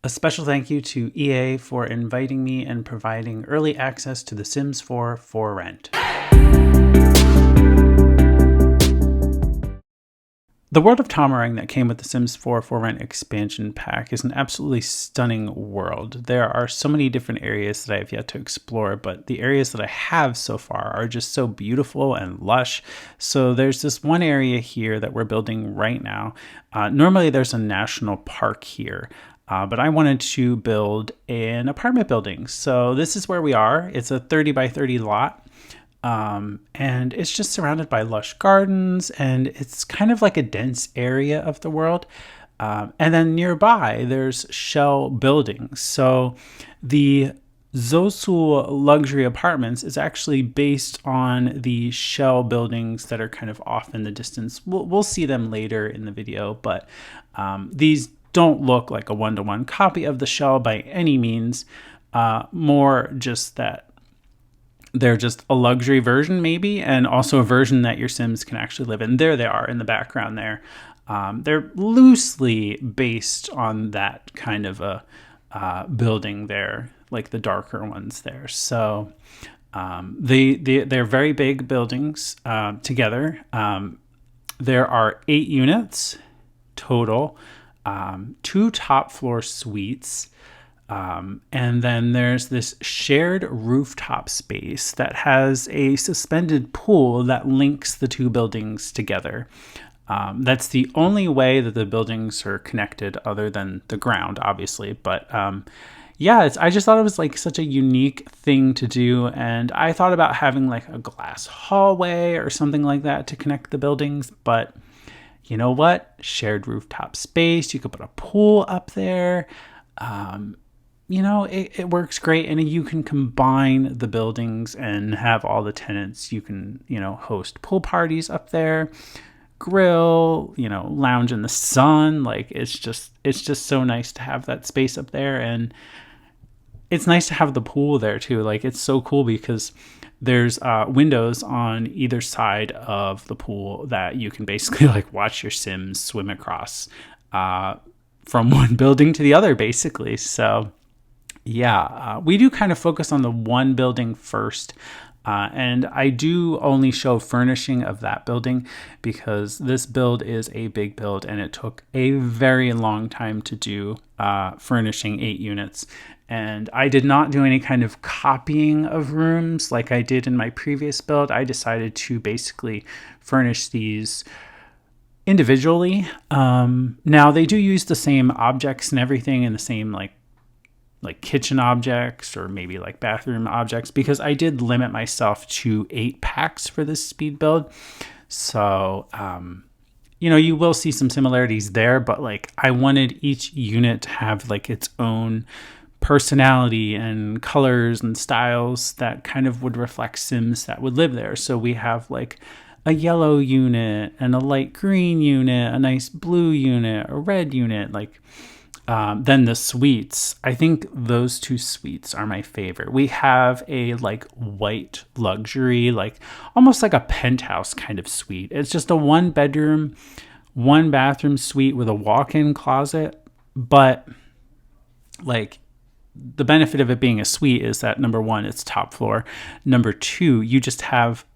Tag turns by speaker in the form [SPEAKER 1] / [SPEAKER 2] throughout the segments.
[SPEAKER 1] A special thank you to EA for inviting me and providing early access to The Sims 4 for rent. The world of Tomarang that came with The Sims 4 for rent expansion pack is an absolutely stunning world. There are so many different areas that I have yet to explore, but the areas that I have so far are just so beautiful and lush. So there's this one area here that we're building right now. Normally there's a national park here. But I wanted to build an apartment building. So this is where we are. It's a 30 by 30 lot. And it's just surrounded by lush gardens, and it's kind of like a dense area of the world. And then nearby, there's shell buildings. So the ZoSul Luxury Apartments is actually based on the shell buildings that are kind of off in the distance. We'll see them later in the video, but these don't look like a one-to-one copy of the shell by any means. More just that they're just a luxury version maybe, and also a version that your Sims can actually live in. There they are in the background there. They're loosely based on that kind of a building there, like the darker ones there. So they're very big buildings together. There are 8 units total. 2 top floor suites, and then there's this shared rooftop space that has a suspended pool that links the 2 buildings together. That's the only way that the buildings are connected other than the ground, obviously. But yeah, I just thought it was like such a unique thing to do. And I thought about having like a glass hallway or something like that to connect the buildings, but you know what? Shared rooftop space. You could put a pool up there. It works great. And you can combine the buildings and have all the tenants. You can, host pool parties up there, grill, lounge in the sun. Like it's just so nice to have that space up there. And it's nice to have the pool there too. Like it's so cool because there's windows on either side of the pool that you can basically like watch your Sims swim across from one building to the other, basically. So yeah, we do kind of focus on the one building first. And I do only show furnishing of that building because this build is a big build and it took a very long time to do, furnishing 8 units. And I did not do any kind of copying of rooms like I did in my previous build. I decided to basically furnish these individually. Now they do use the same objects and everything, and the same like kitchen objects or maybe like bathroom objects, because I did limit myself to 8 packs for this speed build. So, you will see some similarities there, but like I wanted each unit to have like its own personality and colors and styles that kind of would reflect Sims that would live there. So we have like a yellow unit and a light green unit, a nice blue unit, a red unit, like then the suites. I think those 2 suites are my favorite. We have a like white luxury, like almost like a penthouse kind of suite. It's just a 1 bedroom, 1 bathroom suite with a walk-in closet. But like the benefit of it being a suite is that number 1, it's top floor. Number 2, you just have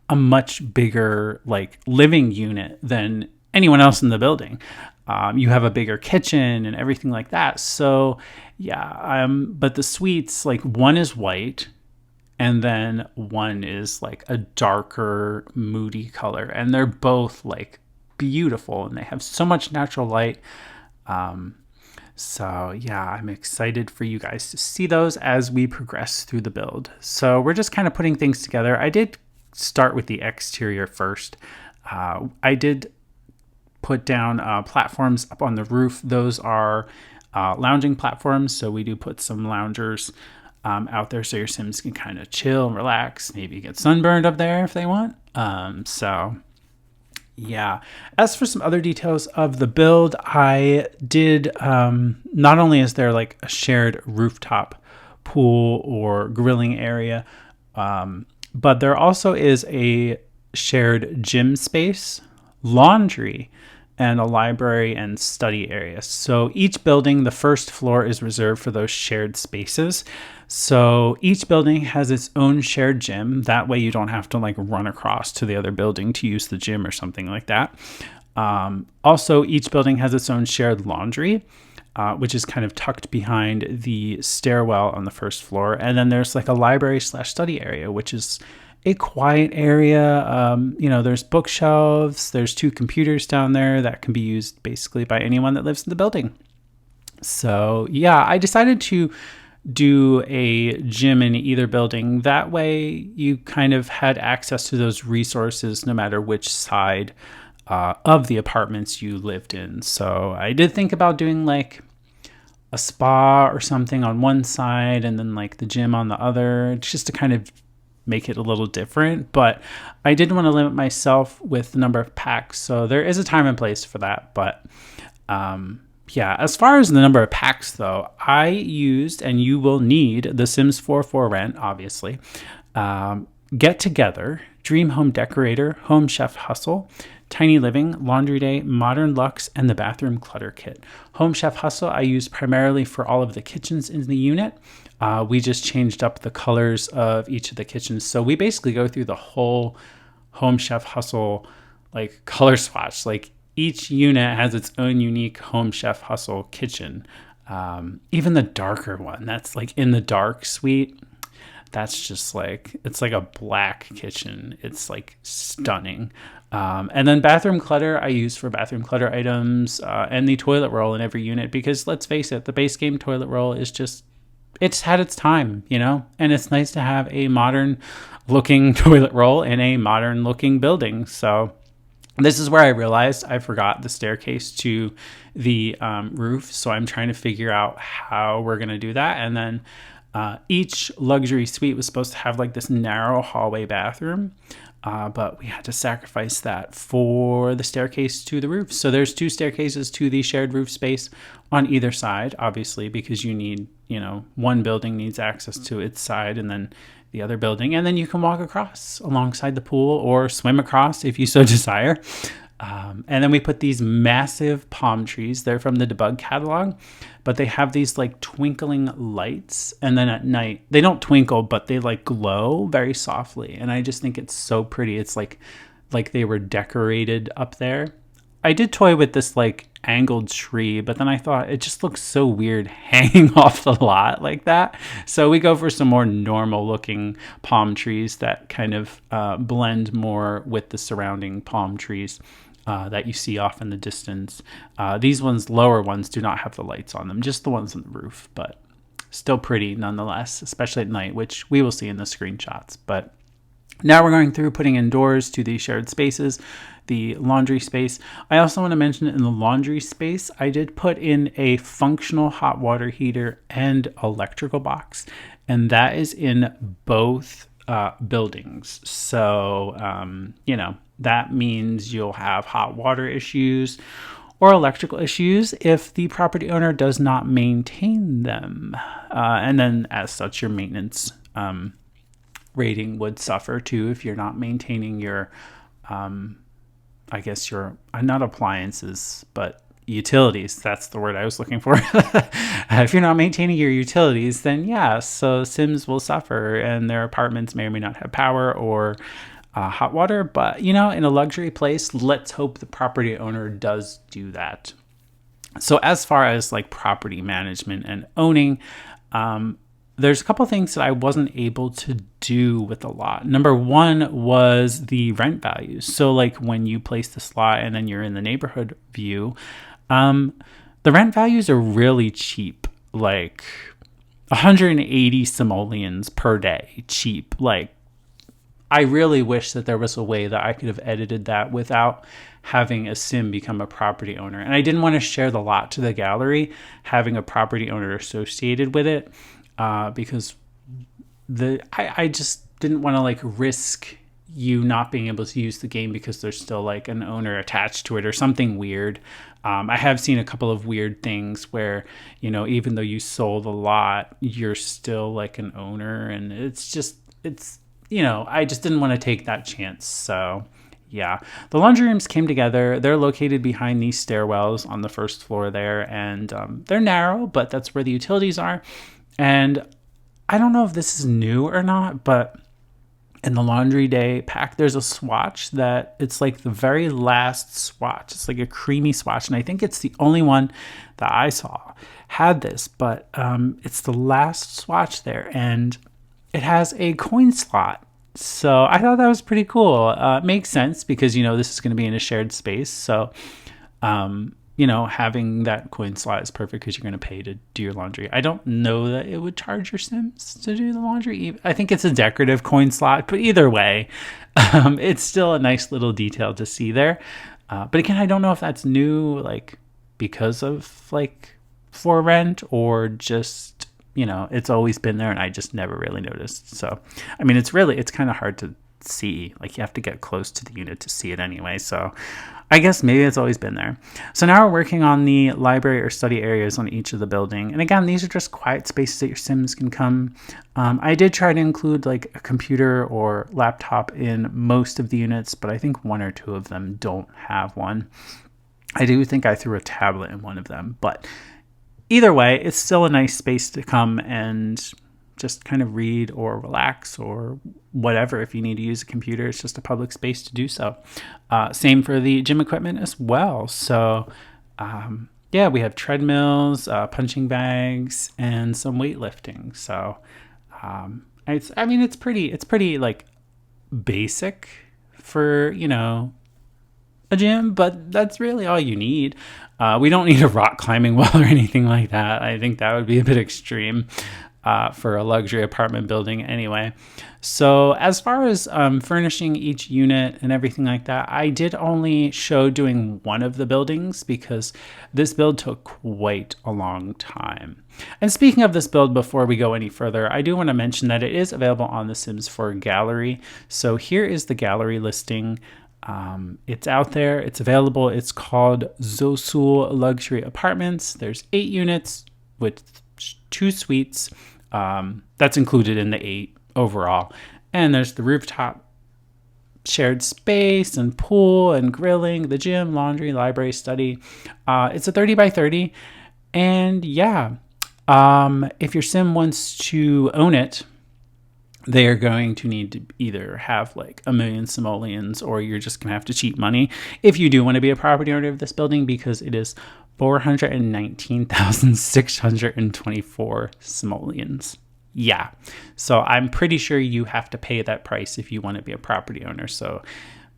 [SPEAKER 1] a much bigger like living unit than anyone else in the building. You have a bigger kitchen and everything like that. So yeah, but the suites, like 1 is white and then 1 is like a darker moody color, and they're both like beautiful and they have so much natural light. So yeah, I'm excited for you guys to see those as we progress through the build. So we're just kind of putting things together. I did start with the exterior first. I did put down platforms up on the roof. Those are lounging platforms. So we do put some loungers out there so your Sims can kind of chill and relax, maybe get sunburned up there if they want. So yeah, as for some other details of the build, I did, not only is there like a shared rooftop pool or grilling area, but there also is a shared gym space, laundry, and a library and study area. So each building, the first floor is reserved for those shared spaces. So each building has its own shared gym. That way you don't have to like run across to the other building to use the gym or something like that. Also, each building has its own shared laundry, which is kind of tucked behind the stairwell on the first floor. And then there's like a library / study area, which is a quiet area. There's bookshelves, there's 2 computers down there that can be used basically by anyone that lives in the building. So yeah, I decided to do a gym in either building. That way you kind of had access to those resources no matter which side of the apartments you lived in. So I did think about doing like a spa or something on one side and then like the gym on the other, just to kind of make it a little different. But I didn't want to limit myself with the number of packs. So there is a time and place for that. But yeah, as far as the number of packs though, I used, and you will need, The Sims 4 for Rent, obviously. Get Together, Dream Home Decorator, Home Chef Hustle, Tiny Living, Laundry Day, Modern Luxe, and the Bathroom Clutter Kit. Home Chef Hustle I use primarily for all of the kitchens in the unit. We just changed up the colors of each of the kitchens. So we basically go through the whole Home Chef Hustle like color swatch. Like each unit has its own unique Home Chef Hustle kitchen. Even the darker one, that's like in the dark suite. That's just like, it's like a black kitchen. It's like stunning. And then bathroom clutter, I use for bathroom clutter items and the toilet roll in every unit, because let's face it, the base game toilet roll is just, it's had its time, and it's nice to have a modern looking toilet roll in a modern looking building. So this is where I realized I forgot the staircase to the roof. So I'm trying to figure out how we're going to do that. And then each luxury suite was supposed to have like this narrow hallway bathroom, but we had to sacrifice that for the staircase to the roof. So there's 2 staircases to the shared roof space on either side, obviously, because you need, one building needs access to its side and then the other building. And then you can walk across alongside the pool or swim across if you so desire. And then we put these massive palm trees. They're from the Debug catalog, but they have these like twinkling lights. And then at night, they don't twinkle, but they like glow very softly. And I just think it's so pretty. It's like they were decorated up there. I did toy with this like angled tree, but then I thought it just looks so weird hanging off the lot like that. So we go for some more normal looking palm trees that kind of blend more with the surrounding palm trees that you see off in the distance. These ones, lower ones, do not have the lights on them, just the ones on the roof, but still pretty nonetheless, especially at night, which we will see in the screenshots. But now we're going through putting in doors to the shared spaces, the laundry space. I also want to mention in the laundry space, I did put in a functional hot water heater and electrical box, and that is in both buildings. So, that means you'll have hot water issues or electrical issues if the property owner does not maintain them. And then as such, your maintenance rating would suffer too if you're not maintaining your, I guess your, not appliances, but utilities. That's the word I was looking for. If you're not maintaining your utilities, then yeah, so Sims will suffer and their apartments may or may not have power or hot water. But, in a luxury place, let's hope the property owner does do that. So as far as like property management and owning, there's a couple things that I wasn't able to do with the lot. Number one was the rent values. So like when you place the slot and then you're in the neighborhood view, the rent values are really cheap, like 180 simoleons per day, cheap. Like I really wish that there was a way that I could have edited that without having a sim become a property owner. And I didn't want to share the lot to the gallery, having a property owner associated with it. Because I just didn't want to like risk you not being able to use the game because there's still like an owner attached to it or something weird. I have seen a couple of weird things where, even though you sold a lot, you're still like an owner, and it's I just didn't want to take that chance. So yeah, the laundry rooms came together. They're located behind these stairwells on the first floor there, and they're narrow, but that's where the utilities are. And I don't know if this is new or not, but in the laundry day pack, there's a swatch that it's like the very last swatch. It's like a creamy swatch, and I think it's the only one that I saw had this, but it's the last swatch there, and it has a coin slot. So I thought that was pretty cool. It makes sense because, this is going to be in a shared space. So, having that coin slot is perfect because you're going to pay to do your laundry. I don't know that it would charge your Sims to do the laundry. I think it's a decorative coin slot, but either way, it's still a nice little detail to see there. But again, I don't know if that's new, like because of like for rent or just, it's always been there and I just never really noticed. So, I mean, it's kind of hard to see. Like you have to get close to the unit to see it anyway. So I guess maybe it's always been there. So now we're working on the library or study areas on each of the building. And again, these are just quiet spaces that your Sims can come. I did try to include like a computer or laptop in most of the units, but I think one or two of them don't have one. I do think I threw a tablet in one of them, but either way, it's still a nice space to come and just kind of read or relax or whatever. If you need to use a computer, it's just a public space to do so. Same for the gym equipment as well. So we have treadmills, punching bags, and some weightlifting. So it's pretty like basic for, a gym, but that's really all you need. We don't need a rock climbing wall or anything like that. I think that would be a bit extreme for a luxury apartment building anyway. So as far as furnishing each unit and everything like that, I did only show doing one of the buildings because this build took quite a long time. And speaking of this build, before we go any further, I do want to mention that it is available on The Sims 4 Gallery. So here is the gallery listing. It's out there. It's available. It's called ZoSul Luxury Apartments. There's 8 units with 2 suites. That's included in the 8 overall. And there's the rooftop shared space and pool and grilling, the gym, laundry, library, study. It's a 30 by 30. And if your Sim wants to own it, they are going to need to either have like 1 million simoleons, or you're just going to have to cheat money if you do want to be a property owner of this building, because it is 419,624 simoleons. Yeah. So I'm pretty sure you have to pay that price if you want to be a property owner. So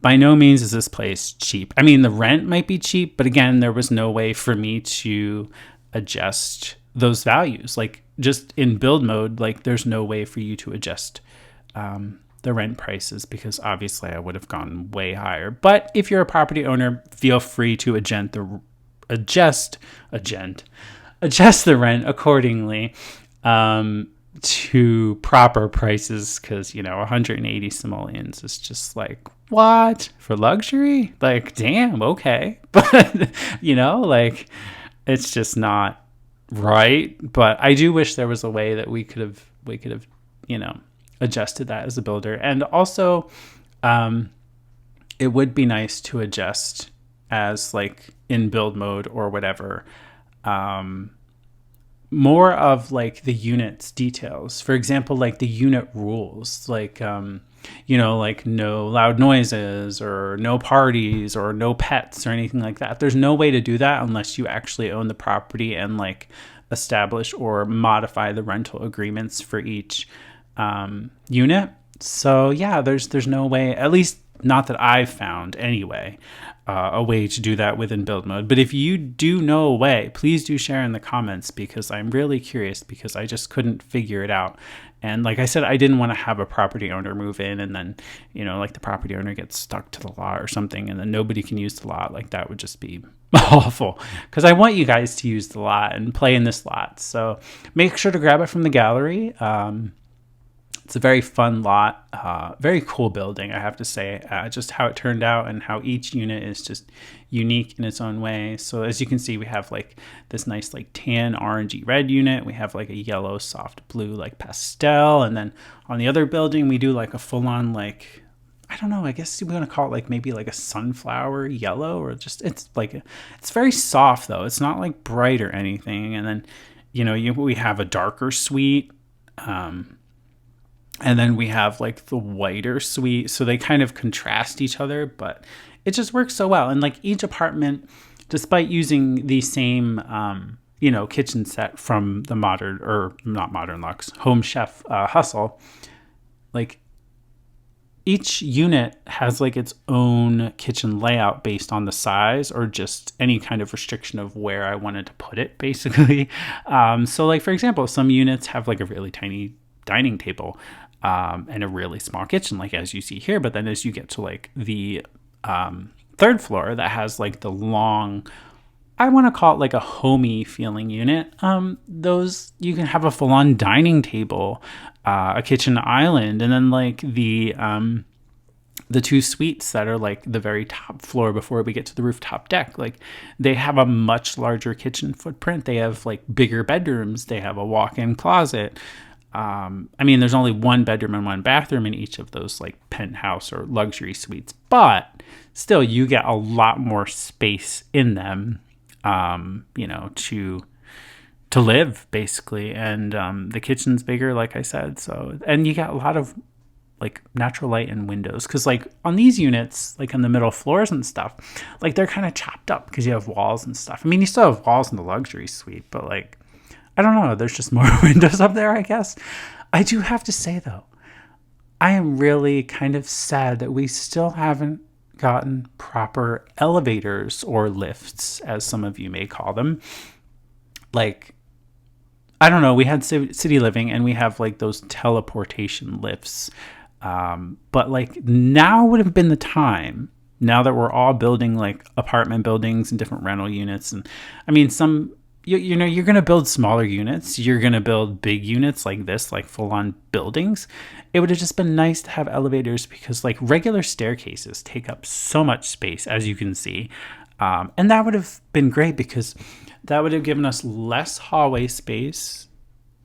[SPEAKER 1] by no means is this place cheap. I mean, the rent might be cheap, but again, there was no way for me to adjust those values. Like just in build mode, like there's no way for you to adjust the rent prices, because obviously I would have gone way higher. But if you're a property owner, feel free to adjust the rent accordingly to proper prices, because 180 simoleons is just like, what, for luxury? Like, damn, okay. But like it's just not right. But I do wish there was a way that we could have adjusted that as a builder. And also it would be nice to adjust as like in build mode or whatever, more of like the unit's details. For example, like the unit rules, like like no loud noises or no parties or no pets or anything like that. There's no way to do that unless you actually own the property and like establish or modify the rental agreements for each unit. So there's no way, at least not that I've found anyway, a way to do that within build mode. But if you do know a way, please do share in the comments, because I'm really curious, because I just couldn't figure it out. And like I said, I didn't want to have a property owner move in and then, like the property owner gets stuck to the lot or something and then nobody can use the lot. Like that would just be awful, because I want you guys to use the lot and play in this lot. So make sure to grab it from the gallery. It's a very fun lot, very cool building, I have to say, just how it turned out and how each unit is just unique in its own way. So as you can see, we have like this nice like tan orangey red unit. We have like a yellow soft blue like pastel. And then on the other building, we do like a full on like I don't know, I guess we want to call it like maybe like a sunflower yellow, or just it's like it's very soft though. It's not like bright or anything. And then we have a darker suite, and then we have like the whiter suite, so they kind of contrast each other, but it just works so well. And like each apartment, despite using the same kitchen set from the modern, or not Modern Luxe, Home Chef Hustle, like each unit has like its own kitchen layout based on the size or just any kind of restriction of where I wanted to put it, basically. So like, for example, some units have like a really tiny dining table, and a really small kitchen, like as you see here. But then as you get to like the third floor, that has like the long, I want to call it like a homey feeling unit. Those, you can have a full-on dining table, a kitchen island, and then like the two suites that are like the very top floor before we get to the rooftop deck. Like they have a much larger kitchen footprint. They have like bigger bedrooms. They have a walk-in closet. There's only one bedroom and one bathroom in each of those like penthouse or luxury suites, but still you get a lot more space in them, to live basically. And the kitchen's bigger, like I said. So, and you got a lot of like natural light and windows, because like on these units, like on the middle floors and stuff, like they're kind of chopped up because you have walls and stuff. You still have walls in the luxury suite, but like, I don't know, there's just more windows up there, I guess. I do have to say though, I am really kind of sad that we still haven't gotten proper elevators, or lifts, as some of you may call them. Like, I don't know, we had city living and we have like those teleportation lifts. But like now would have been the time, now that we're all building like apartment buildings and different rental units. And some, you're going to build smaller units. You're going to build big units like this, like full on buildings. It would have just been nice to have elevators, because like regular staircases take up so much space, as you can see. And that would have been great, because that would have given us less hallway space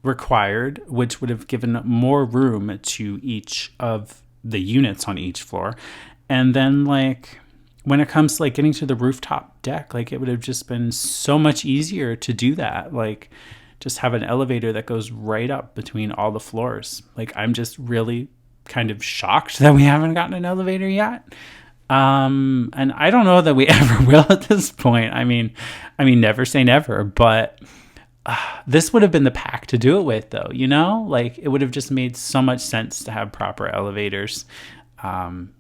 [SPEAKER 1] required, which would have given more room to each of the units on each floor. And then like, when it comes to like getting to the rooftop deck, like it would have just been so much easier to do that. Like just have an elevator that goes right up between all the floors. Like I'm just really kind of shocked that we haven't gotten an elevator yet. And I don't know that we ever will at this point. Never say never, but this would have been the pack to do it with though, like it would have just made so much sense to have proper elevators.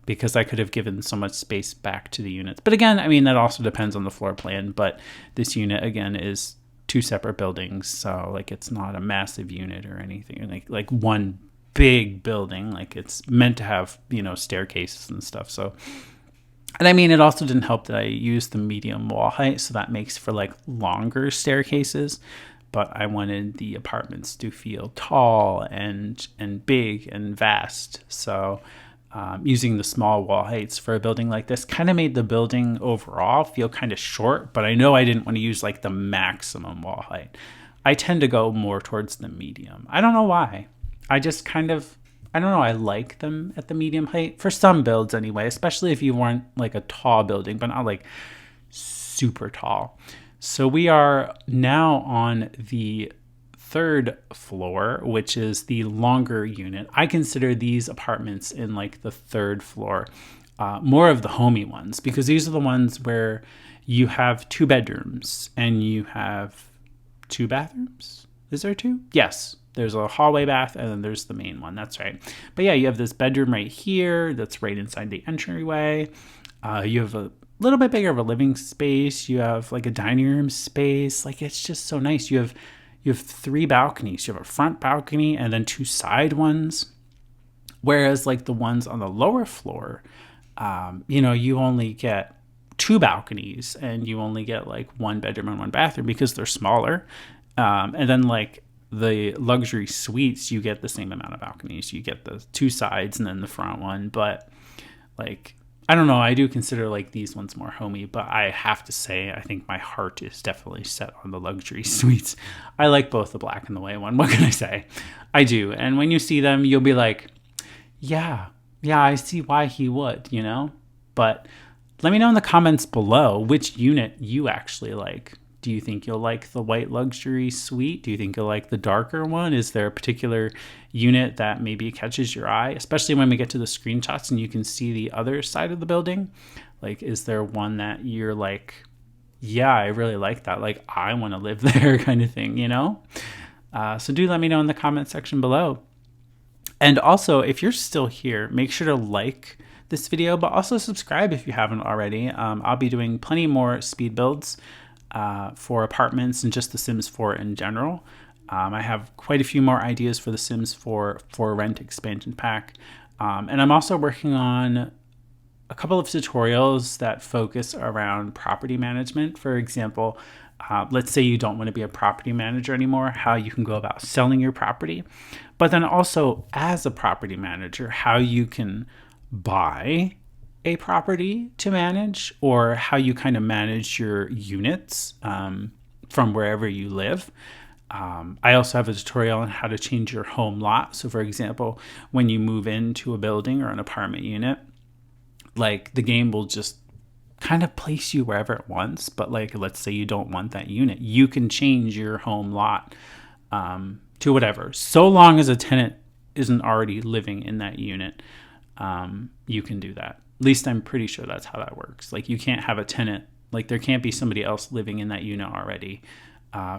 [SPEAKER 1] Because I could have given so much space back to the units. But again, that also depends on the floor plan. But this unit, again, is two separate buildings. So, like, it's not a massive unit or anything. Like one big building. Like, it's meant to have, staircases and stuff. So, and it also didn't help that I used the medium wall height. So that makes for, like, longer staircases. But I wanted the apartments to feel tall and big and vast. So using the small wall heights for a building like this kind of made the building overall feel kind of short, but I know I didn't want to use like the maximum wall height. I tend to go more towards the medium. I don't know why. I just kind of, I don't know, I like them at the medium height for some builds anyway, especially if you want like a tall building, but not like super tall. So we are now on the third floor, which is the longer unit. I consider these apartments in like the third floor more of the homey ones, because these are the ones where you have 2 bedrooms and you have 2 bathrooms. Is there 2? Yes. There's a hallway bath and then there's the main one. That's right. But yeah, you have this bedroom right here that's right inside the entryway. You have a little bit bigger of a living space. You have like a dining room space. Like it's just so nice. You have 3 balconies. You have a front balcony and then 2 side ones. Whereas like the ones on the lower floor, you only get 2 balconies and you only get like 1 bedroom and 1 bathroom because they're smaller. And then like the luxury suites, you get the same amount of balconies. You get the 2 sides and then the front one. But like, I don't know. I do consider like these ones more homey, but I have to say, I think my heart is definitely set on the luxury suites. I like both the black and the white one. What can I say? I do. And when you see them, you'll be like, yeah, Yeah, I see why he would, you know? But let me know in the comments below which unit you actually like. Do you think you'll like the white luxury suite? Do you think you'll like the darker one? Is there a particular unit that maybe catches your eye, especially when we get to the screenshots and you can see the other side of the building? Like, is there one that you're like, yeah, I really like that. Like, I want to live there kind of thing, you know? So do let me know in the comment section below. And also, if you're still here, make sure to like this video, but also subscribe if you haven't already. I'll be doing plenty more speed builds for apartments and just The Sims 4 in general. I have quite a few more ideas for The Sims 4 for rent expansion pack. And I'm also working on a couple of tutorials that focus around property management. For example, let's say you don't want to be a property manager anymore, how you can go about selling your property. But then also, as a property manager, how you can buy a property to manage, or how you kind of manage your units from wherever you live. I also have a tutorial on how to change your home lot. So for example, when you move into a building or an apartment unit, like the game will just kind of place you wherever it wants. But like, let's say you don't want that unit, you can change your home lot to whatever, so long as a tenant isn't already living in that unit. You can do that. At least I'm pretty sure that's how that works. Like, you can't have a tenant, like there can't be somebody else living in that unit already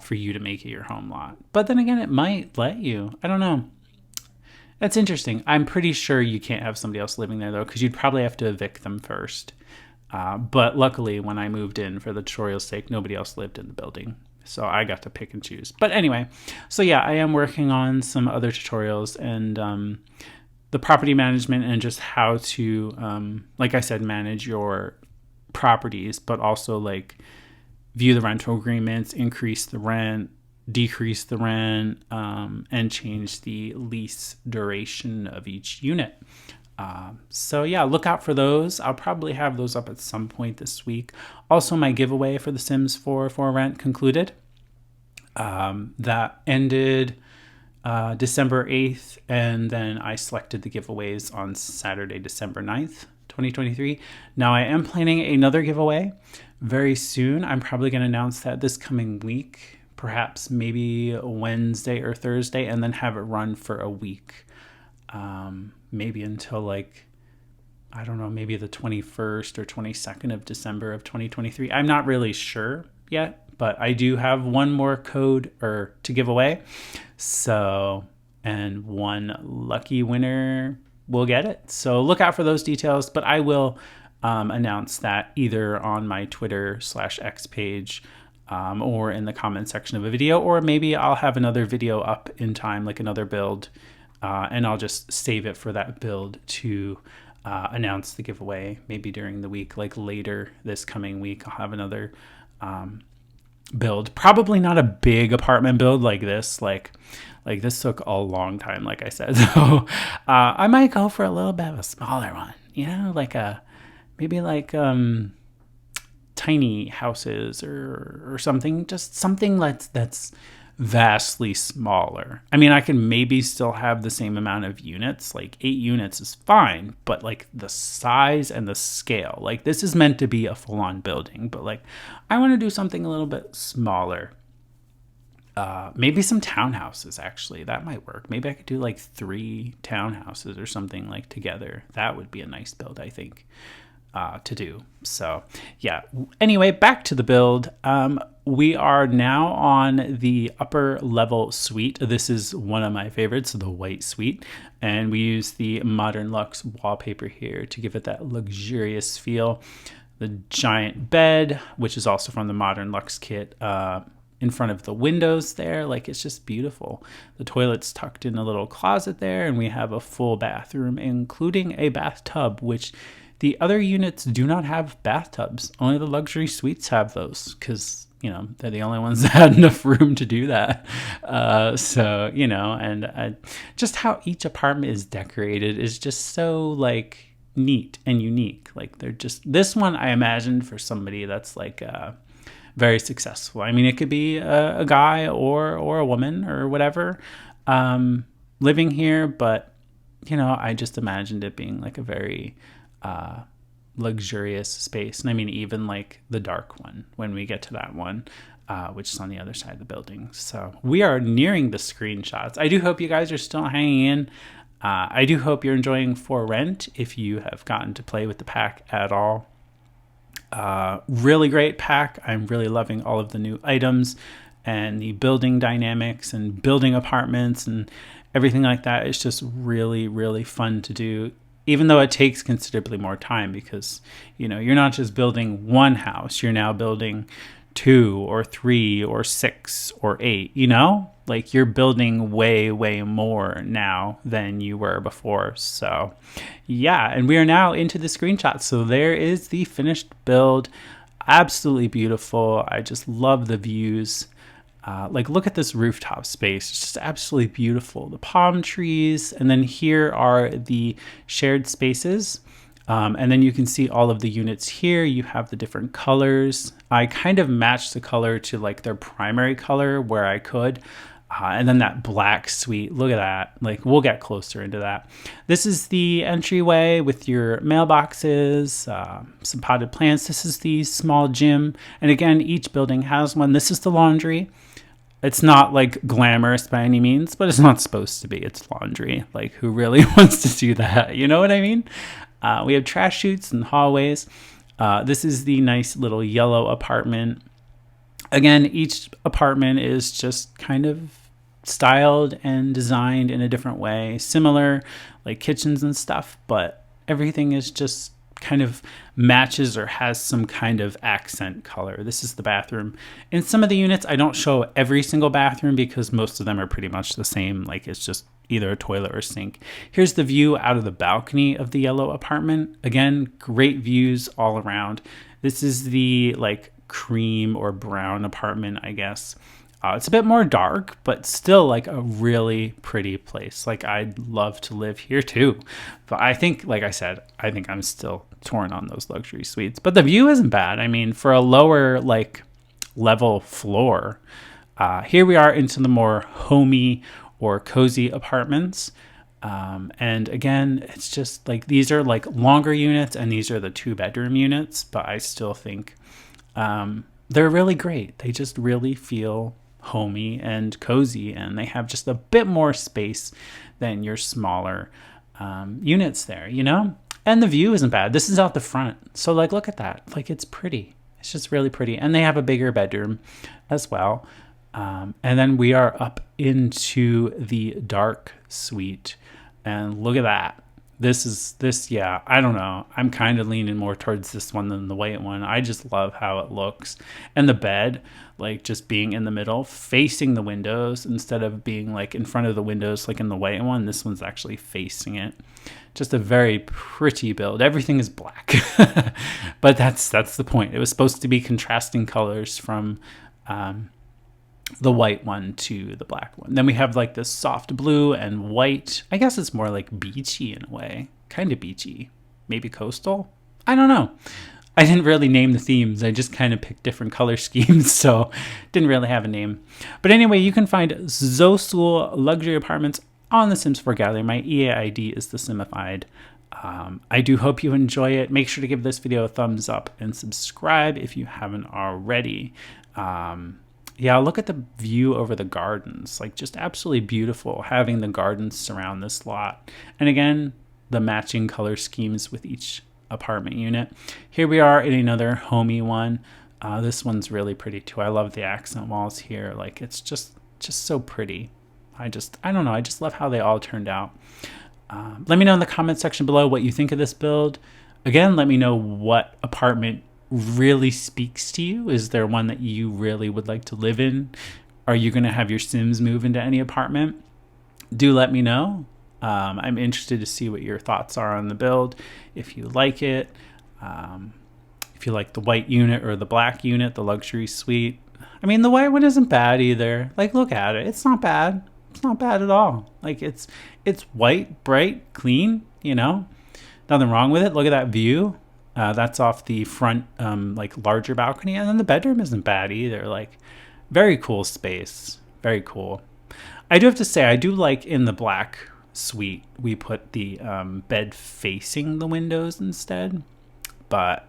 [SPEAKER 1] for you to make it your home lot. But then again, it might let you. I don't know. That's interesting. I'm pretty sure you can't have somebody else living there though, because you'd probably have to evict them first. But luckily, when I moved in for the tutorial's sake, nobody else lived in the building. So I got to pick and choose. But anyway, so yeah, I am working on some other tutorials and the property management and just how to, like I said, manage your properties, but also like view the rental agreements, increase the rent, decrease the rent, and change the lease duration of each unit. So yeah, look out for those. I'll probably have those up at some point this week. Also, my giveaway for The Sims 4 for rent concluded. That ended December 8th, and then I selected the giveaways on Saturday, December 9th, 2023. Now I am planning another giveaway very soon. I'm probably going to announce that this coming week, perhaps maybe Wednesday or Thursday, and then have it run for a week. Maybe until like, I don't know, maybe the 21st or 22nd of December of 2023. I'm not really sure yet, but I do have one more code to give away. So, and one lucky winner will get it. So look out for those details, but I will announce that either on my Twitter/X page or in the comment section of a video, or maybe I'll have another video up in time, like another build, and I'll just save it for that build to announce the giveaway maybe during the week, like later this coming week. I'll have another build, probably not a big apartment build like this. Like this took a long time, like I said. So I might go for a little bit of a smaller one, you know, like maybe like tiny houses or something, just something that's vastly smaller. I mean, I can maybe still have the same amount of units, like 8 units is fine, but like the size and the scale, like this is meant to be a full-on building, but like I want to do something a little bit smaller. Maybe some townhouses, actually, that might work. Maybe I could do like 3 townhouses or something like together. That would be a nice build, I think, to do. So yeah, anyway, back to the build. We are now on the upper level suite. This is one of my favorites, the white suite, and we use the Modern Luxe wallpaper here to give it that luxurious feel. The giant bed, which is also from the Modern Luxe kit, in front of the windows there, like it's just beautiful. The toilet's tucked in a little closet there, and we have a full bathroom, including a bathtub, which the other units do not have bathtubs. Only the luxury suites have those, because, you know, they're the only ones that had enough room to do that. So, you know, and just how each apartment is decorated is just so, like, neat and unique. Like, they're just, this one I imagined for somebody that's, like, very successful. I mean, it could be a guy or a woman or whatever living here, but you know, I just imagined it being like a very luxurious space. And I mean, even like the dark one when we get to that one, which is on the other side of the building. So we are nearing the screenshots. I do hope you guys are still hanging in. I do hope you're enjoying For Rent if you have gotten to play with the pack at all. Really great pack. I'm really loving all of the new items and the building dynamics and building apartments and everything like that. It's just really, really fun to do, even though it takes considerably more time because, you know, you're not just building one house, you're now building 2 or 3 or 6 or 8, you know, like you're building way more now than you were before. So yeah, and we are now into the screenshot. So there is the finished build. Absolutely beautiful. I just love the views. Like, look at this rooftop space. It's just absolutely beautiful. The palm trees, and then here are the shared spaces. And then you can see all of the units here. You have the different colors. I kind of matched the color to like their primary color where I could. And then that black suite, look at that. Like, we'll get closer into that. This is the entryway with your mailboxes, some potted plants. This is the small gym. And again, each building has one. This is the laundry. It's not like glamorous by any means, but it's not supposed to be. It's laundry. Like, who really wants to do that? You know what I mean? We have trash chutes and hallways. This is the nice little yellow apartment. Again, each apartment is just kind of styled and designed in a different way, similar like kitchens and stuff, but everything is just kind of matches or has some kind of accent color. This is the bathroom. In some of the units, I don't show every single bathroom because most of them are pretty much the same. Like, it's just either a toilet or sink. Here's the view out of the balcony of the yellow apartment. Again, great views all around. This is the like cream or brown apartment, I guess. It's a bit more dark, but still like a really pretty place. Like, I'd love to live here too. But I think, like I said, I think I'm still torn on those luxury suites. But the view isn't bad. I mean, for a lower like level floor, here we are into the more homey or cozy apartments. And again, it's just like, these are like longer units and these are the 2-bedroom units, but I still think they're really great. They just really feel homey and cozy, and they have just a bit more space than your smaller units there, you know? And the view isn't bad. This is out the front. So like, look at that. Like, it's pretty. It's just really pretty. And they have a bigger bedroom as well. And then we are up into the dark suite, and look at that. Yeah, I don't know. I'm kind of leaning more towards this one than the white one. I just love how it looks. And the bed, like, just being in the middle, facing the windows instead of being like in front of the windows like in the white one. This one's actually facing it. Just a very pretty build. Everything is black. But that's the point. It was supposed to be contrasting colors from the white one to the black one. Then we have like this soft blue and white. I guess it's more like beachy in a way. Kind of beachy. Maybe coastal? I don't know. I didn't really name the themes. I just kind of picked different color schemes, so didn't really have a name. But anyway, you can find ZoSul Luxury Apartments on the Sims 4 Gallery. My EA ID is TheSimified. I do hope you enjoy it. Make sure to give this video a thumbs up and subscribe if you haven't already. Yeah, look at the view over the gardens. Like, just absolutely beautiful having the gardens surround this lot. And again, the matching color schemes with each apartment unit. Here we are in another homey one. This one's really pretty too. I love the accent walls here. Like, it's just so pretty. I don't know. I just love how they all turned out. Let me know in the comment section below what you think of this build. Again, let me know what apartment really speaks to you. Is there one that you really would like to live in? Are you going to have your Sims move into any apartment? Do let me know. I'm interested to see what your thoughts are on the build. If you like it, if you like the white unit or the black unit, the luxury suite. I mean, the white one isn't bad either. Like, look at it. It's not bad. It's not bad at all. Like, it's white, bright, clean, you know? Nothing wrong with it. Look at that view. That's off the front, like, larger balcony. And then the bedroom isn't bad either. Like, very cool space. Very cool. I do have to say, I do like in the black suite, we put the bed facing the windows instead. But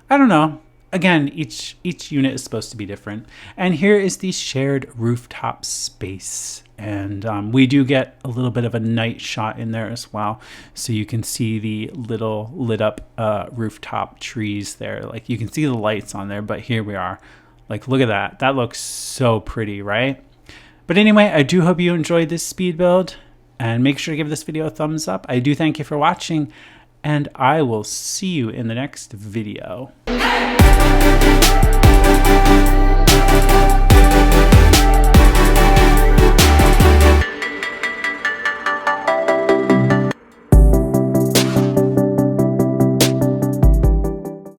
[SPEAKER 1] I don't know. Again, each unit is supposed to be different. And here is the shared rooftop space. And we do get a little bit of a night shot in there as well. So you can see the little lit up rooftop trees there. Like you can see the lights on there, but here we are. Like, look at that. That looks so pretty, right? But anyway, I do hope you enjoyed this speed build. And make sure to give this video a thumbs up. I do thank you for watching. And I will see you in the next video.